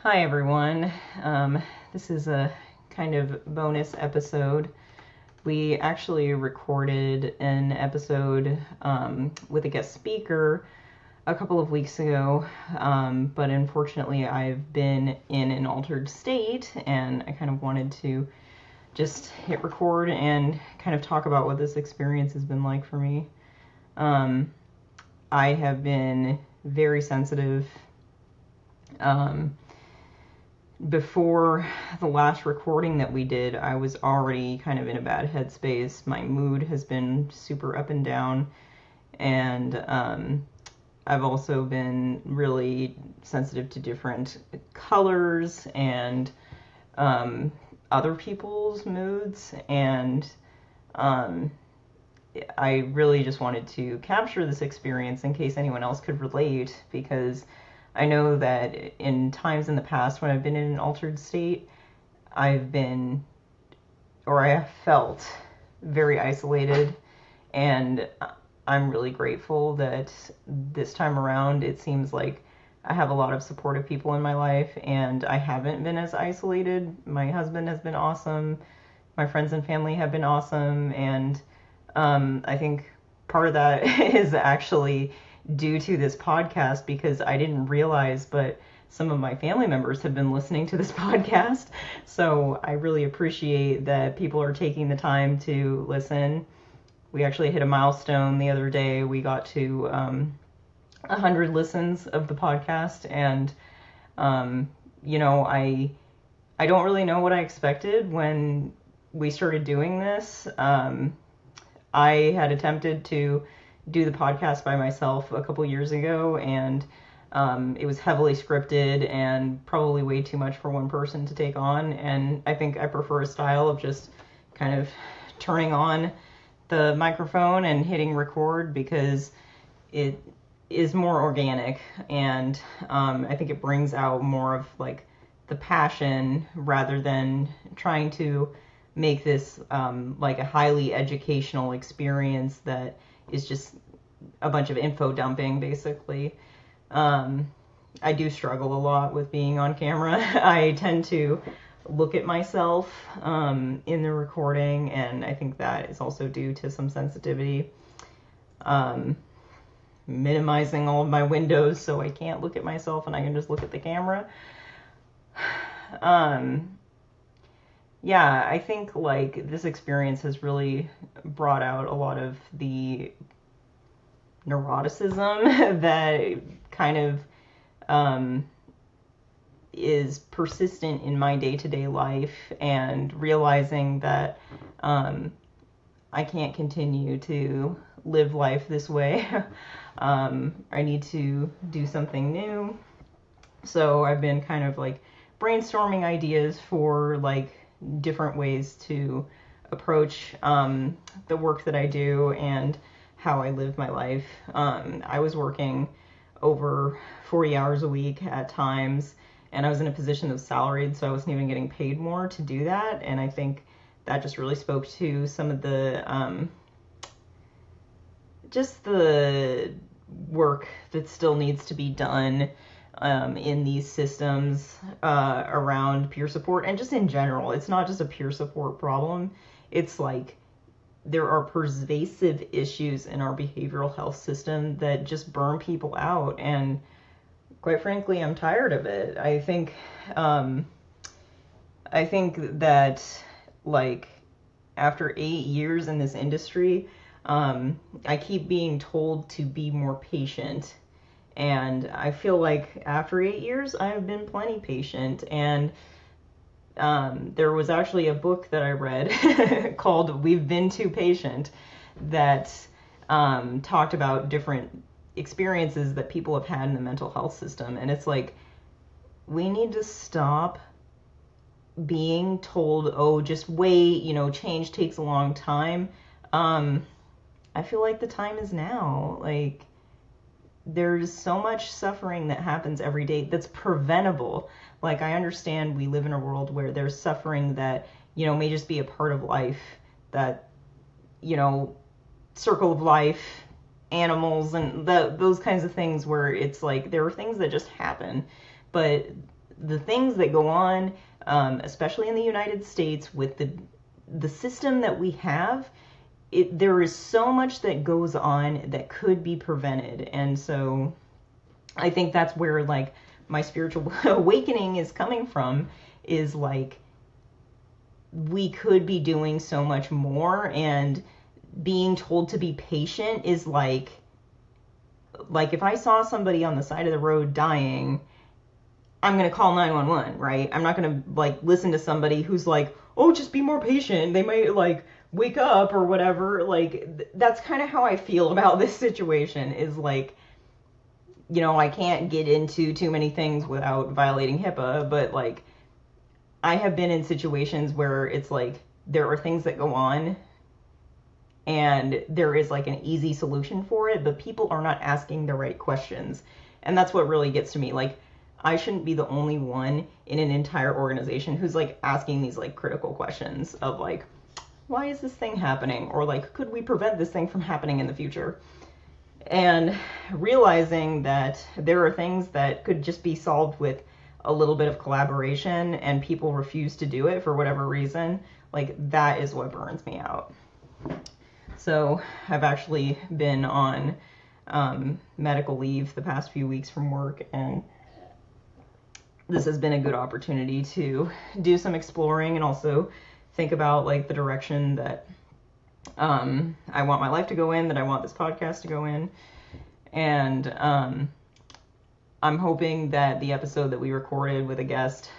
Hi everyone. This is a kind of bonus episode. We actually recorded an episode with a guest speaker a couple of weeks ago, but unfortunately I've been in an altered state and I kind of wanted to just hit record and kind of talk about what this experience has been like for me. I have been very sensitive. Before the last recording that we did, I was already kind of in a bad headspace. My mood has been super up and down, and I've also been really sensitive to different colors and other people's moods, and I really just wanted to capture this experience in case anyone else could relate, because I know that in times in the past when I've been in an altered state, I have felt very isolated, and I'm really grateful that this time around it seems like I have a lot of supportive people in my life and I haven't been as isolated. My husband has been awesome, my friends and family have been awesome, and I think part of that is actually due to this podcast, because I didn't realize, but some of my family members have been listening to this podcast. So I really appreciate that people are taking the time to listen. We actually hit a milestone the other day. We got to 100 listens of the podcast, and I don't really know what I expected when we started doing this. I had attempted to do the podcast by myself a couple years ago, and it was heavily scripted and probably way too much for one person to take on. And I think I prefer a style of just kind of turning on the microphone and hitting record, because it is more organic, and I think it brings out more of like the passion rather than trying to make this like a highly educational experience that is just a bunch of info dumping, basically. I do struggle a lot with being on camera. I tend to look at myself in the recording, and I think that is also due to some sensitivity. Minimizing all of my windows so I can't look at myself and I can just look at the camera. Yeah, I think like this experience has really brought out a lot of the neuroticism that kind of is persistent in my day-to-day life, and realizing that I can't continue to live life this way. I need to do something new. So I've been kind of like brainstorming ideas for like different ways to approach the work that I do and how I live my life. I was working over 40 hours a week at times, and I was in a position of salaried, so I wasn't even getting paid more to do that. And I think that just really spoke to some of the just the work that still needs to be done in these systems around peer support, and just in general. It's not just a peer support problem. It's like there are pervasive issues in our behavioral health system that just burn people out, and quite frankly, I'm tired of it. I think that like after 8 years in this industry, I keep being told to be more patient, and I feel like after 8 years I have been plenty patient. And there was actually a book that I read called We've Been Too Patient that talked about different experiences that people have had in the mental health system. And it's like, we need to stop being told, oh, just wait, change takes a long time. I feel like the time is now. Like, there's so much suffering that happens every day that's preventable. Like, I understand we live in a world where there's suffering that, may just be a part of life, that, circle of life, animals, and those kinds of things, where it's like there are things that just happen. But the things that go on, especially in the United States with the system that we have, there is so much that goes on that could be prevented. And so I think that's where like my spiritual awakening is coming from, is like we could be doing so much more, and being told to be patient is like if I saw somebody on the side of the road dying, I'm going to call 911, right? I'm not going to like listen to somebody who's like, oh, just be more patient, they might like wake up or whatever. Like that's kind of how I feel about this situation, is like, you know, I can't get into too many things without violating HIPAA, but like I have been in situations where it's like there are things that go on and there is like an easy solution for it, but people are not asking the right questions. And that's what really gets to me. Like, I shouldn't be the only one in an entire organization who's like asking these like critical questions of like, why is this thing happening? Or like, could we prevent this thing from happening in the future? And realizing that there are things that could just be solved with a little bit of collaboration, and people refuse to do it for whatever reason, like that is what burns me out. So I've actually been on medical leave the past few weeks from work, and this has been a good opportunity to do some exploring and also think about like the direction that I want my life to go in, that I want this podcast to go in. And I'm hoping that the episode that we recorded with a guest,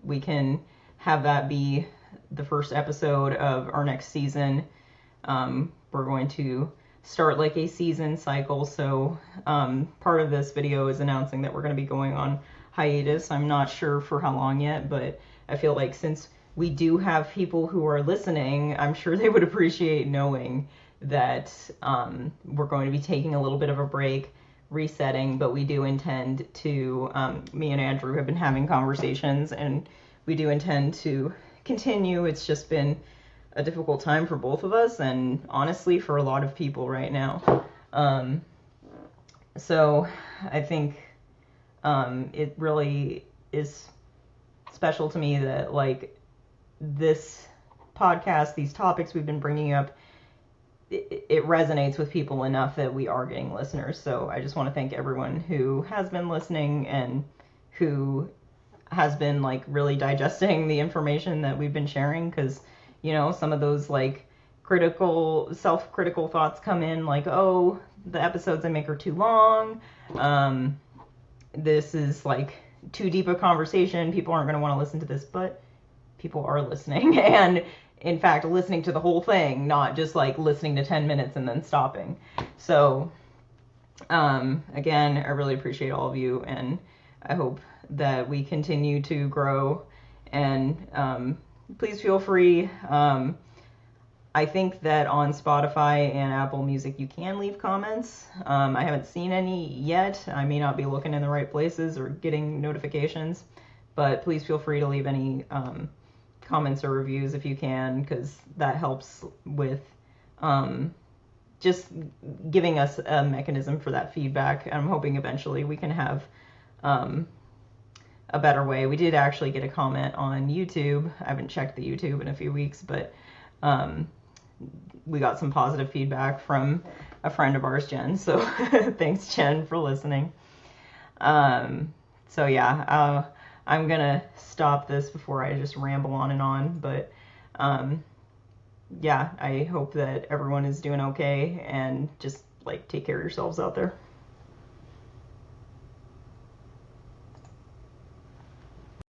we can have that be the first episode of our next season. We're going to start like a season cycle. So part of this video is announcing that we're going to be going on hiatus. I'm not sure for how long yet, but I feel like since we do have people who are listening, I'm sure they would appreciate knowing that we're going to be taking a little bit of a break, resetting, but we do intend to, me and Andrew have been having conversations, and we do intend to continue. It's just been a difficult time for both of us, and honestly for a lot of people right now. So I think it really is special to me that like this podcast, these topics we've been bringing up, it resonates with people enough that we are getting listeners. So I just want to thank everyone who has been listening and who has been like really digesting the information that we've been sharing, because you know, some of those like self-critical thoughts come in, like, oh, the episodes I make are too long, this is like too deep a conversation, people aren't going to want to listen to this, but people are listening, and in fact listening to the whole thing, not just like listening to 10 minutes and then stopping. So again, I really appreciate all of you, and I hope that we continue to grow, and please feel free. I think that on Spotify and Apple Music you can leave comments. I haven't seen any yet. I may not be looking in the right places or getting notifications, but please feel free to leave any comments or reviews if you can, because that helps with just giving us a mechanism for that feedback. I'm hoping eventually we can have a better way. We did actually get a comment on YouTube. I haven't checked the YouTube in a few weeks, but we got some positive feedback from a friend of ours, Jen. So thanks, Jen, for listening. So yeah, I'm gonna stop this before I just ramble on, but yeah, I hope that everyone is doing okay, and just like take care of yourselves out there.